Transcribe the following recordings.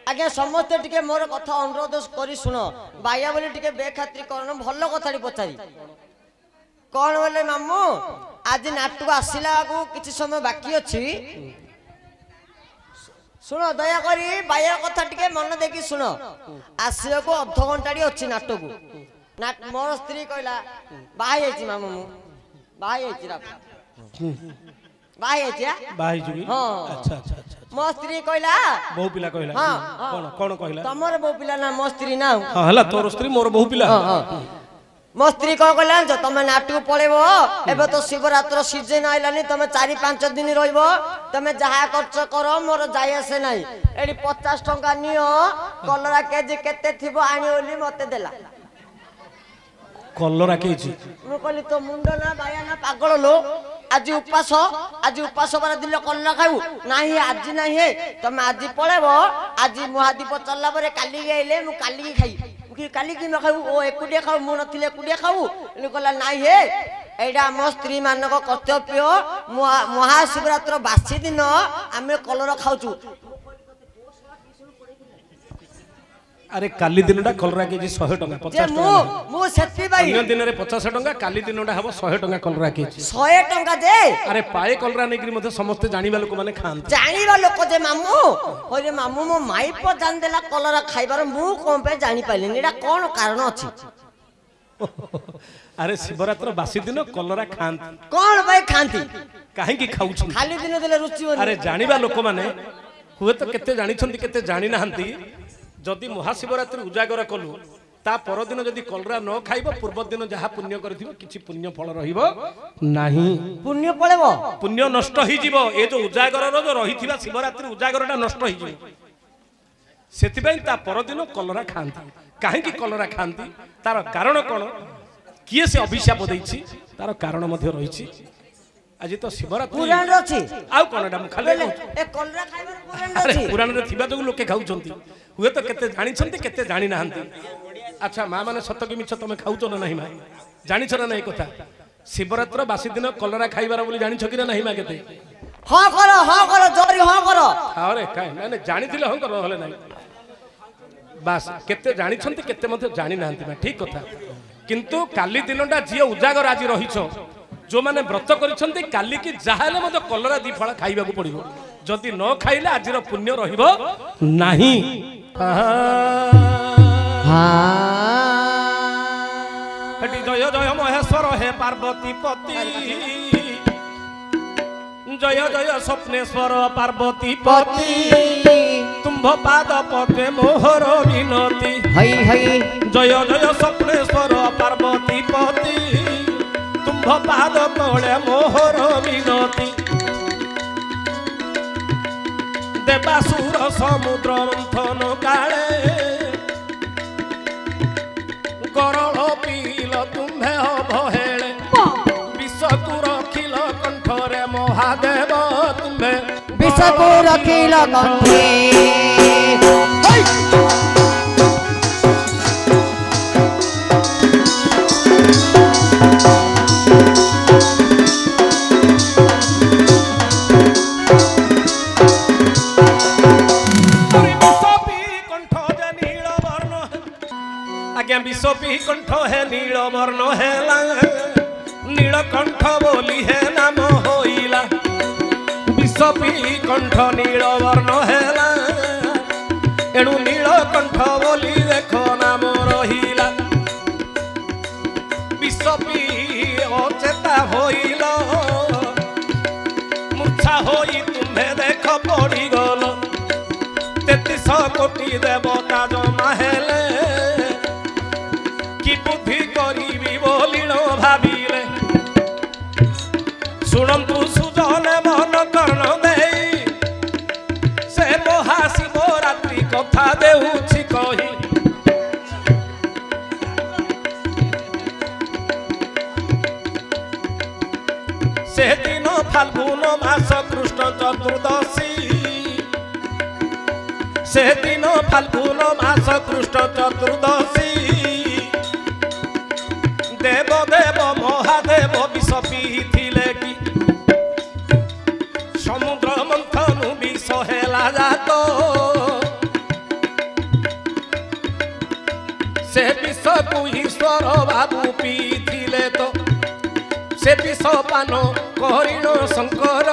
आज्ञा समस्ते टिके मोर कथा अनुरोध करी सुनो बाया बोली टिके बेखातिर करन भल कथाटी पचारी कौन बोले मामू आज नाटक आसला को किसी समय बाकी अच्छी सुनो दया करी बाया कथा टिके मन देखी सुनो आसला को अध घंटा अच्छी नाटक मोर स्त्री कहला बाहा मामू मु मो स्त्री कहला बहु पिला कहला कोन कोन कहला तमर बहु पिला ना मो स्त्री ना हां हला तोर स्त्री मोर बहु पिला मो स्त्री कौन कहला जो तुम नाटक पळेबो एबे तो शिवरात्र सीजन आइलानी तुम 4-5 दिन रहिबो तुम जहा खर्च करो मोर जाय आसे नाही एडी 50 टंका नियो कलरा केजी केते थिबो आनी ओली मते देला कलरा केजी मु कहली तो मुंडो ना बाया ना पागल लो आज उपास बार दिल कलरा खाऊ नाही आज नाही तुम आज पळेबो आज महादीप चलला बरे काली आइले मु काली खाई काली कि न खाऊ ओ एकुडिया खाऊ मु नथिले एकुडिया खाऊ इन कहला नाही हे एडा मो स्त्री मानक कर्तव्य महाशिवरात्र बासी दिन आमे कलरा खाऊचू अरे काली दिनटा कलरा केजी 100 टंका 50 टंका मु सेति भाई अन्य दिन रे 50 टंका काली दिनटा हबो 100 टंका कलरा केजी 100 टंका जे अरे पाए कलरा नेकरी मते समस्त जानिबा लोक माने खान जानिबा लोक जे मामू ओरे मामू मो माई प जान देला कलरा खाइबार मु कोन पे जानि पाइलिन एडा कोन कारण अछि अरे शिवरात्र बासी दिन कलरा खान कोन भाई खांती काहे की खाउछ खाली दिन देले रुचि अरे जानिबा लोक माने हुए तो केते जानि छंती केते जानि नाहंती जदि महाशिवरात्रि उजागर कलु ता परदिन जदि कलरा न खाइबो पूर्व दिन जहा पुण्य करथिबो किछि पुण्य फल रहिबो नाही पुण्य पळेबो पुण्य नष्ट होई जीवो ए जो उजागर रो जो रहिथिबा शिवरात्रि उजागरटा नष्ट होई जीवो सेति पई ता परदिन कलरा खांती काहे की कलरा खांती तार कारण कोन किए से अभिशाप दैछि तार कारण मध्ये रहिछि आज तो शिवरात्रि पुराण अछि आउ कोनडा मु खाले ए कलरा खाइबार पुराण अरे अछि पुराण रे थिबा जो लोके खाउछंती हुए तो केते जानि छंती केते जानि नाहंती अच्छा मां माने सत्य कि मिछ तमे खाउछो ना नाही मां जानि छ ना नाही कथा शिवरात्र बासी दिन कलरा खाइबार बोली जानि छ कि ना नाही मां केते हां करो जोरी हां करो अरे काहे माने जानि थिले हां करो हले नाही बस केते जानि छंती केते मध्ये जानि नाहंती मां ठीक कथा किंतु काली दिनटा जिए उजागर आज रहिछो जो माने व्रत करिसंती काली की जाहाले मते कलरा दी फळ खाइबा को पड़िबो जदि न खाइले आजिर पुण्य रहिबो नाही हटी जय जय महेश्वर हे पार्वती पति जय जय स्वप्नेश्वर पार्वती पति तुम्भ पाद पद्मे मोहर विनती हई जय जय स्वप्नेश्वर पार्वती पति तुम्भ पाद तले मोहर विनती देवासुर समुद्र मंथन काले गरल पील तुम्हे अवहेले विषकु रखिल कंठरे महादेव तुम्हे विषकु रखिल कंठे विषपी कंठ है नील वर्ण है नीलकंठ बोली है नाम होइला विषपी कंठ नील वर्ण है एणु नीलकंठ बोली देखो नाम रहिला विषपी अचेता होइला मूर्छा होई तुम्हें देख पड़ी गल 33 कोटी देवता जमा हेले कि बुद्धि करी बोलिण भाविले शुणु सुजन मन कर्ण दे से महाशिवरात्रि कथा देउछि कही से दिन फाल्गुन मास कृष्ण चतुर्दशी से दिन फाल्गुन मास कृष्ण चतुर्दशी देव देव महादेव विष पीथिले कि समुद्र मंथन विष हेला जात विषକୁ ଈଶ୍ୱର ବାବୁ ପିଇଥିଲେ ତ ସେ ବିଷ ପାନ କରିଣ ଶଙ୍କର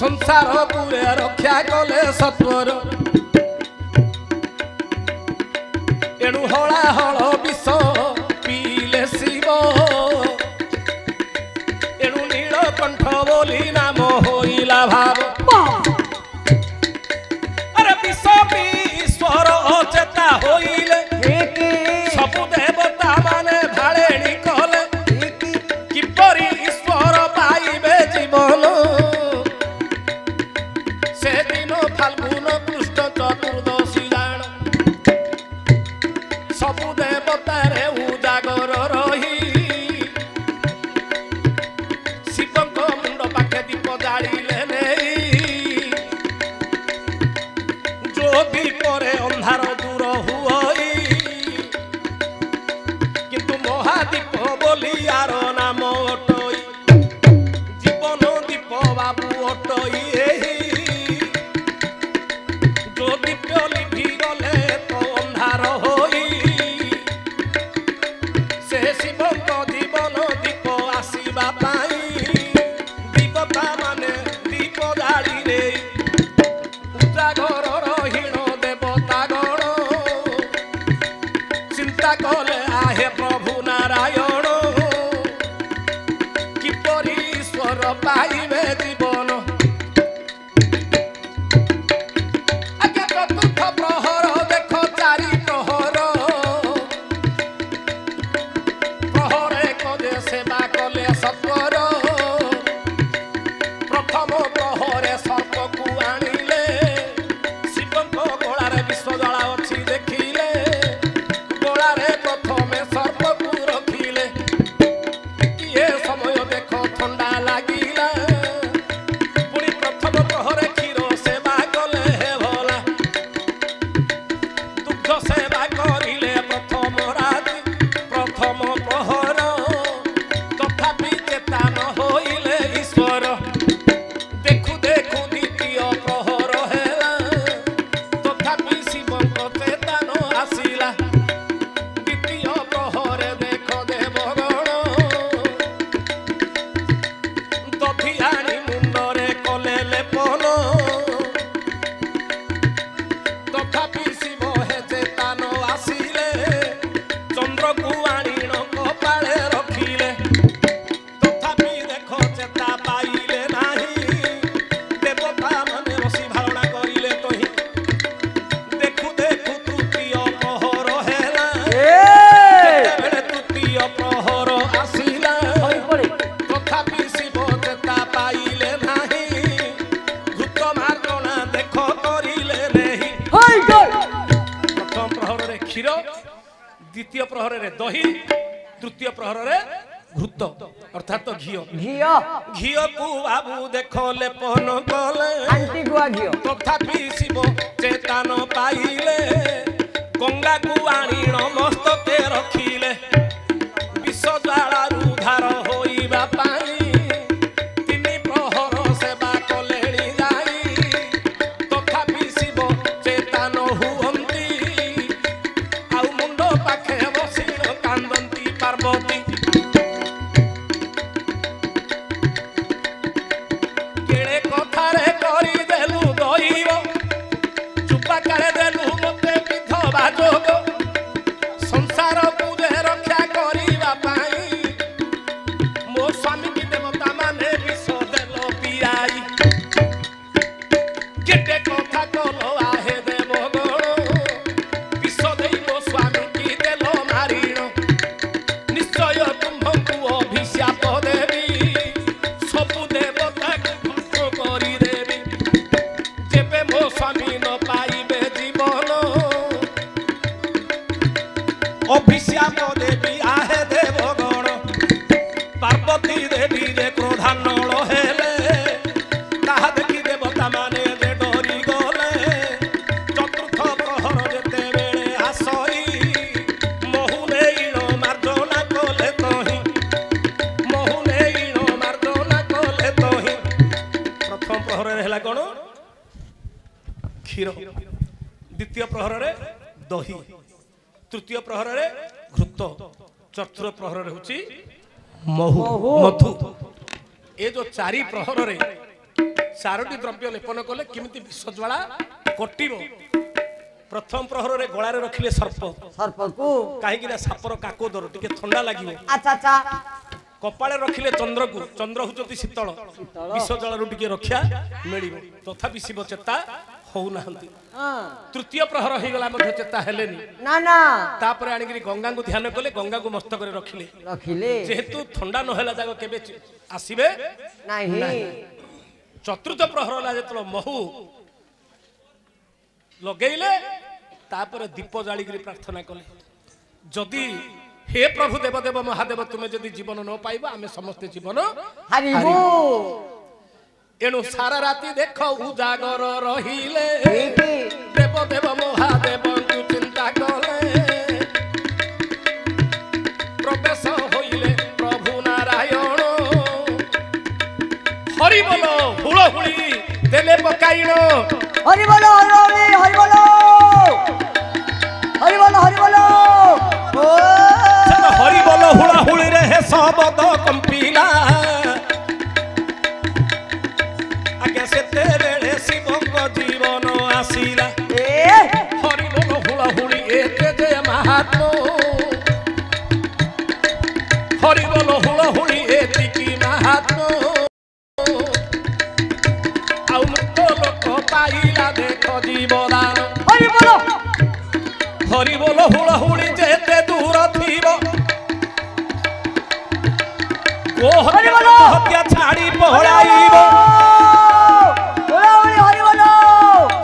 ସଂସାର ପୁରେ ରକ୍ଷା କଲେ ସତ୍ୱର ଏଣୁ ହଳା ହଳ ବିଷ ପିଇଲେ ଶିବ ଏଣୁ ନୀଳକଣ୍ଠ ବୋଲି ନାମ ହୋଇଲା ଭାବ ଆରେ ବିଷ ପିଇ ଈଶ୍ୱର ଅଚେତା ହୋଇଲେ ସବୁ ଦେବତା ମାନେ ଭାଳେଣି କଲେ କିପରି ଈଶ୍ୱର ପାଇବେ ଜୀବନ ସେଦିନ ଫାଲ୍ଗୁନ କୃଷ୍ଣ ଚତୁର୍ଦ୍ଦଶୀ ଜାଣ ସବୁ ଦେବତାରେ ଉଜାଗର ରହି ଶିବଙ୍କ ମୁଣ୍ଡ ପାଖେ ଦୀପ ଜାଳିଲେ ନେଇ ଯୋ ଦୀପରେ ଅନ୍ଧାର ଦୂର ହୁଅଇ କିନ୍ତୁ ମହାଦୀପ ବୋଲି ଆର ନାମ ଅଟଇ ଜୀବନ ଦୀପ ବାବୁ ଅଟଇ ଯୋ ଦୀପ ଲିଭି ଗଲେ ତ ଅନ୍ଧାର ହୋଇ ସେ ଶିବଙ୍କ ଜୀବନ ଦୀପ ଆସିବା ପାଇଁ ଦେବତା ମାନେ ଦୀପ ଜାଳିଲେ ଉଜାଗରର ହୀନ ଦେବତା ଗଣ ଚିନ୍ତା କଲେ ଆହେ ପ୍ରଭୁ ନାରାୟଣ କିପରି ଈଶ୍ୱର ପାଇବେ ଜୀବନ ଆଜ୍ଞା ଚତୁର୍ଥ ପ୍ରହର ଦେଖ ଚାରି ପ୍ରହର ପ୍ରହରେ କଲେ ସେବା କଲେ ସତ୍ୱର ପ୍ରଥମ ପ୍ରହରେ ସର୍ପକୁ ଆଣିଲେ ଶିବଙ୍କ ଗଳାରେ ବିଷ ଜଳା ଅଛି ଦେଖିଲେ ଗଳାରେ ପ୍ରଥମେ ସର୍ପକୁ ରଖିଲେ ଟିକିଏ ସମୟ ଦେଖ ଥଣ୍ଡା ଲାଗିଲା ପୁଣି ପ୍ରଥମ ପ୍ରହରେ କ୍ଷୀର ସେବା କଲେ ଭଲା ଦୁଗ୍ଧ ସେବା କରିଲେ ପ୍ରଥମ ରାତି ପ୍ରଥମ ପ୍ରହର ତଥାପି ଚେତା ନ ହୋଇଲେ ଈଶ୍ୱର ଦେଖୁ ଦେଖୁ ଦ୍ୱିତୀୟ ପ୍ରହର ହେଲା ତଥାପି ଶିବଙ୍କ ଚେତା ନ ଆସିଲା ଦ୍ୱିତୀୟ ପ୍ରହରେ ଦେଖ ଦେବଗଣ ଦଧି ଆଣି ମୁଣ୍ଡରେ କଲେ ଲେପନ ତଥାପି ଶିବ ହେ ଚେତା ନ ଆସିଲେ ଚନ୍ଦ୍ରକୁ ଆଣିଣ କପାଳେ ରଖିଲେ ତଥାପି ଦେଖ ଚେତା ପାଇଲେ ନାହିଁ ଦେବତା ମାନେ ବସି ଧାରଣା କରିଲେ ତହିଁ ଦେଖୁ ଦେଖୁ ତୃତୀୟ ପ୍ରହର ହେଲା ଯେତେବେଳେ ତୃତୀୟ ପ୍ରହର ଆସିଲା ତଥାପି ଶିବ ଚେତା ପାଇଲେ ନାହିଁ ଭୂତ ମାର୍ଜନା ଦେଖ କରିଲେ ନାହିଁ ପ୍ରଥମ ପ୍ରହରରେ କ୍ଷୀର ଦ୍ୱିତୀୟ ପ୍ରହରରେ ଦହି ତୃତୀୟ ପ୍ରହରରେ ଘୃତ ଅର୍ଥାତ ଘିଅ ଘିଅକୁ ବାବୁ ଦେଖ ଲେପନ କଲେ ତଥାପି ଶିବ ଚେତା ନ ପାଇଲେ ଗଙ୍ଗାକୁ ଆଣିଣ ମସ୍ତକେ ରଖିଲେ ବିଷ ଜ୍ୱାଳାରୁ ଉଦ୍ଧାର ହୋଇବା ପାଇଁ ତିନି ପ୍ରହର ସେବା କଲେଣି ଯାଇ ତଥାପି ଶିବ ଚେତା ନ ହୁଅନ୍ତି ଆଉ ମୁଣ୍ଡ ପାଖେ ବସିଣ କାନ୍ଦନ୍ତି ପାର୍ବତୀ କେଳେ କଥାରେ କରିଦେଲୁ ଦଇବ ଚୁପା କାଳେ ଦେଲୁ ମତେ ବିଧବା ଯୋଗ ସଂସାରକୁ ଯେ ରକ୍ଷା କରିବା ପାଇଁ ମୋ ସ୍ୱାମୀ କି ଦେବତା ମାନେ ବିଷ ଦେଲ ପିଆଇ କେତେ କଥା କଲ ଆହେ ଦେବଗଣ ବିଷ ଦେଇ ମୋ ସ୍ୱାମୀ କି ଦେଲ ମାରିଣ ନିଶ୍ଚୟ ତୁମ୍ଭଙ୍କୁ ଅଭିଶାପ ଦେବି ସବୁ ଦେବତାକୁ ଧ୍ୱଂସ କରିଦେବି ଯେବେ ମୋ ସ୍ୱାମୀ ନ ପାଇବେ ଜୀବନ ଅଭିଶାପ ଦେବି ଆହେ ଦେବଗଣ ପାର୍ବତୀ ଦେବୀ ଯେ କ୍ରୋଧାନଳ ହେଲେ ତାହା ଦେଖି ଦେବତା ମାନେ ଯେ ଡରି ଗଲେ ଚତୁର୍ଥ ପ୍ରହର ଯେତେବେଳେ ଆସଇ ମହୁ ନେଇଣ ମାର୍ଜନା କଲେ ତହିଁ ମହୁ ନେଇଣ ମାର୍ଜନା କଲେ ତହିଁ ପ୍ରଥମ ପ୍ରହରରେ ହେଲା କଣ କ୍ଷୀର ଦ୍ୱିତୀୟ ପ୍ରହରରେ ଦହି तृतीय प्रहर रे घृत चतुर्थ प्रहर रे होची महु मधु ए जो चारि प्रहर रे चारोटी द्रव्य लेपन कले किमिति विष ज्वाला कटिबो प्रथम प्रहर रे गळा रे रखिले सर्प को काहे कि ना सापर काकोदर टिके ठंडा लागिवो अच्छा अच्छा कपाळे रखिले चंद्र को चंद्र हुचती शीतल विष जल रु टिके रक्षा मिलिबो तथापि शिव चेता हो नाहंती तृतीय प्रहर हो गला मध्ये चेता हेलेनी ना ना तापर आनिकरी गंगा को ध्यान कले गंगा को मस्तक रे रखिले जेहेतु ठंडा न होला जाग केबे आसीबे नाही चतुर्थ प्रहर ला जेतलो महु लगेइले तापर दीप जालिकरी प्रार्थना कले जदि हे प्रभु देवदेव महादेव तुम्हें जदि जीवन न पाइबा आमे समस्त जीवन हरिबो एणु सारा राति देख उजागर रहिले देवदेव महादेव को चिंता कले प्रवेश होइले प्रभु नारायण हरि बोलो हुलहुली देले पकाइण हरि बोलो हरि बोलो हरि बोलो हरि बोलो हरि बोलो हुलहुली रे हे शब्द कंपिला आगे से तेरे शिवंग जीवन आसीला हरि बोलो हुलहुली एते जय महात्मा हरि बोलो हुलहुली एति की महात्मा आउ मुक्त लोक पाइला देख जीवदान हरि बोलो हुलहुली जेते दूर थीबो ओ हत्या छाड़ी पहराइबो हरि बोलो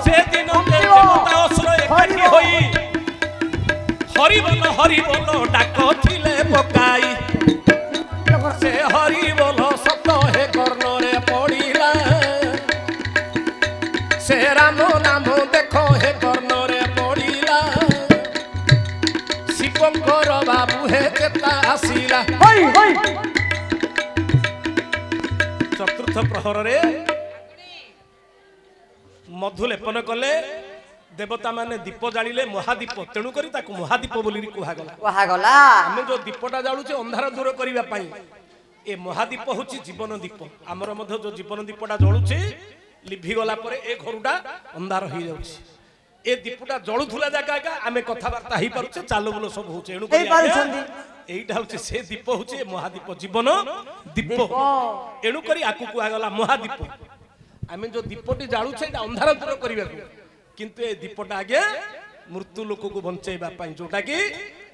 से दिन देवता असुर एकाठी होई हरि बोलो डाक थिले पकाई से हरि बोलो सत हे कर्ण रे पड़िला से राम नाम देखो हे कर्ण रे पड़िला शिवंकर बाबू हे चेता आसीला चतुर्थ प्रहर रे मधु लेपन कले देवता माने दीप जालिले महादीप तेणु करी ताकू महादीप बोली कुहागला आमे जो दीपटा जालुचे अंधार दूर करिबा पई ए महादीप होची जीवन दीप हमर मध्य जो जीवन दीपटा जळुचे लिभि गला परे ए घरुटा अंधार होई जाउची ए दीपटा जळुथुला जागा का आमे कथा वार्ता ही पारुचे चालु बुलो सब होचे एणु करी एइटा होचे से दीप होचे महादीप जीवन दीप एणु करी आकु कुहागला महादीप आमे जो दीपटी जालुचे एटा अंधार दूर करिबा किंतु ए दीपटा आगे मृत्यु लोक को बंचेबा पई जोटा कि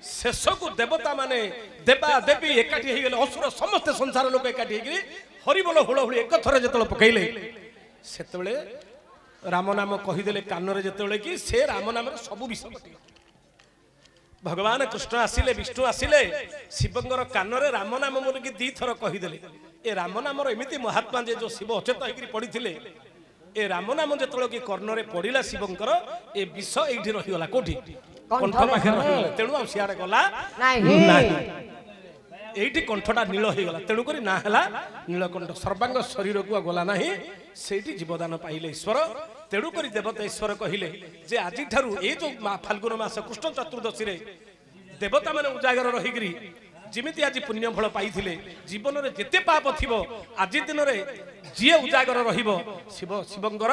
शेष को देवता माने देवा देवी एकाठी हे गेले असुर समस्त संसार लोक एकाठी हे गेले हरि बोल हुलहुली एक थरे जतल पकैले सेतबेले राम नाम कहि देले कान रे जतबेले कि से राम नाम रे सब विष कटि भगवान कृष्ण आसिले विष्णु आसिले शिवंगर कान रे राम नाम बोल कि दी थर कहि देले ए राम नाम रो एमिति महात्मा जे जो शिव अचेत हेकरी पडिथिले ए राम नाम जतलो कि कर्ण रे पड़िला शिवंकर ए विष एठी रहि गला कोठी कंठ पाखे रहि गला तेणु आ सियारे गला नाही एठी कंठटा नील हे गला तेणु करी ना हला नीलकंठ सर्वांग शरीर को गला नाही सेठी जीवदान पाइले ईश्वर तेणु करी देवता ईश्वर कहिले जे आजि ठारू ए जो फाल्गुन मास कृष्ण चतुर्दशी रे देवता माने उजागर रहिगिरी जिमिति आज पुण्य फल पाइथिले जीवन रे जेते पाप थिबो आजि दिन रे जिए उजागर रहिबो शिव शिवंगर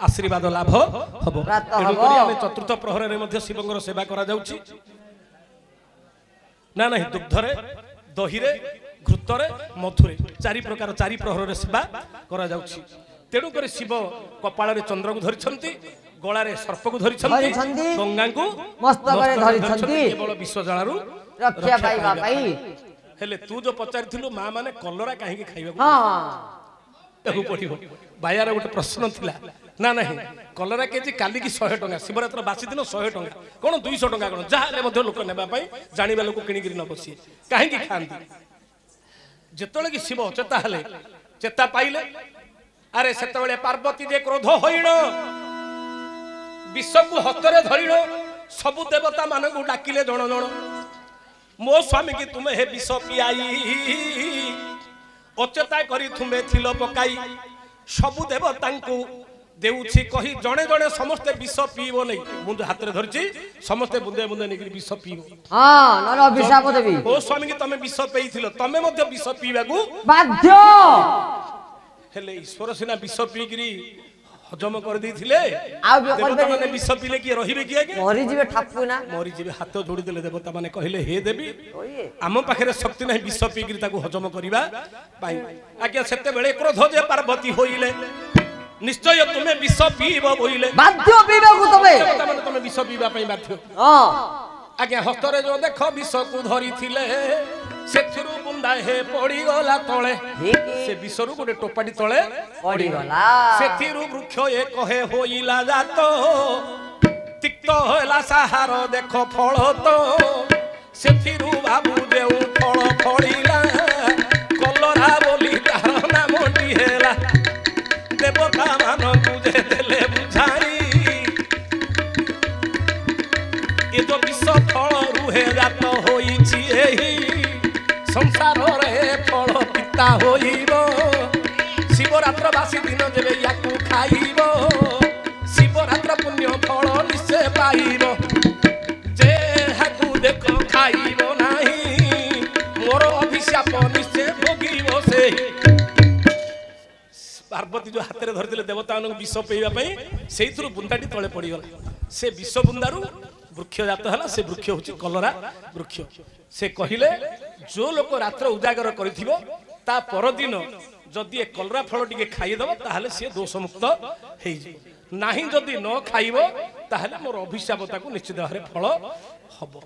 आशीर्वाद लाभ हबो तेणु करी आमे चतुर्थ प्रहर रे मध्ये शिवंगर सेवा करा जाउची ना नाही दुग्ध रे दही रे घृत रे मधु रे चारि प्रकार चारि प्रहर रे सेवा करा जाउची तेणु करी शिव कपाळ रे चंद्र को धरिछंती गळा रे सर्प को धरिछंती गंगा को मस्तक रे धरिछंती केवल विश्व जळारू रक्षा पाइबा पाई हेले तू जो पचारिथिलु मा माने कलरा काहे के खाइबा ताकू पड़िबो बायार गोटे प्रश्न थिला ना नहीं कलरा केजी काली की 100 टंका शिवरात्र बासी दिन 100 टंका कोन 200 टंका कोन जाहाले मध्ये लोक नेबा पई जानिबा लोक किणी गिरी न बसी काहे की खांती जेतले की शिव चेता हले चेता पाइले अरे सेतबेले पार्वती जे क्रोध होइण विश्व को हतरे धरिण सबु देवता मान को डाकिले जण जण मो स्वामी की तुम्हें हे विष पियाई अचेता करी तुम्हें थिल पकाई सबु देवता को देउछि कही जणे जणे समस्ते विष पीबो नै मुंड हाथ रे धरछि समस्ते बुंदे बुंदे नेकि विष पीबो हां नर अभिशाप देबी ओ स्वामी की तमे विष पेइथिलो तमे मध्ये विष पीबाकू बाध्य हेले ईश्वर सिना विष पीगिरी हजम कर देथिले आ देवता माने विष पीले की रहिबे की आगे मरि जिवे ठापु ना मरि जिवे हाथ जोड़ी देले देवता माने कहिले हे देवी आम पाखरे शक्ति नाही विष पीगिरी ताकू हजम करिबा पाई आज्ञा सेते बेले क्रोध जे पार्वती होइले निश्चय तुम्हें विष पीब बोइले बाध्य पीबाकू तमे देवता माने तमे विष पीबा पई बाध्य हां आज्ञा हस्तरे जो देख विष को धरी थिले सेथिरु बुंदा हे पड़ी गला तळे से विषरु गोटे टोपाटी तळे पड़ी गला सेथिरु वृक्ष ए कहे होइला जातो तिक्त होला साहार देख फळ तो सेथिरु बाबू देउ फळ फळिला कलरा बोली तार नाम हेला देवता मान तुझे देले बुझाई ये जो विष फल रुहे जात होइछि एही संसार रे फल पिता होइबो शिवरात्र बासी दिन जेबे याकू खाइबो शिवरात्र पुण्य फल निश्चय पाइबो जे हाकू देखो खाइबो नाही मोर अभिशाप निश्चय भोगिबो से पार्वती जो हाथ रे धरथिले देवता मान विष पेइबा पई सेइथुरु बुंदाटी तळे पड़ी गला से विष बुंदारू वृक्ष जात है से वृक्ष हूँ कलरा वृक्ष से कहले जो लोक रात्र उजागर करिथिबो ता परदिन जदि ए कलरा फल टिके खाइदेव ताहले से दोष मुक्त हेइ जे नाही जदि न खाइबो ताहले मोर अभिशाप ताकू निश्चित भाବରେ फल हबो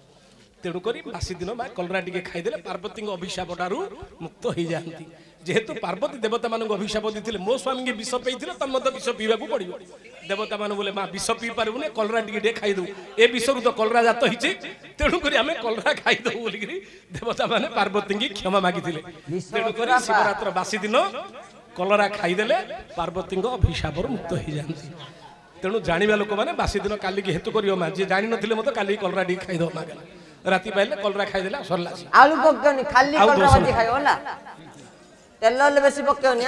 तेणु करी बासी दिन बा कलरा टिके खाइदेले पार्वती अभिशाप टारू मुक्त हो जाती जेहेतु पार्वती देवता मान अभिशाप देथिले मो स्वामी के विष पेइथिले तम मत विष पीवा को पड़िबो देवता मान बोले मां विष पी पारबुने कलरा टिके खाइ दउ ए विषरु तो कलरा जात हिची तेणु करी हमें कलरा खाइ दउ बोली करी देवता माने पार्वती की क्षमा मागिथिले तेणु करी शिवरात्र बासी दिन कलरा खाइ देले पार्वती अभिशाप मुक्त हो जाती तेणु जानिबा लोक माने बासी दिन काली के हेतु करियो मा जे जानि नथिले मत काली कलरा टिके खाइ दउ मागला राती पाइले कलरा खाइ देला सरला आलू पक्कनी खाली कलरा भाजी खाइयो ना तेल बेसी पक्कनी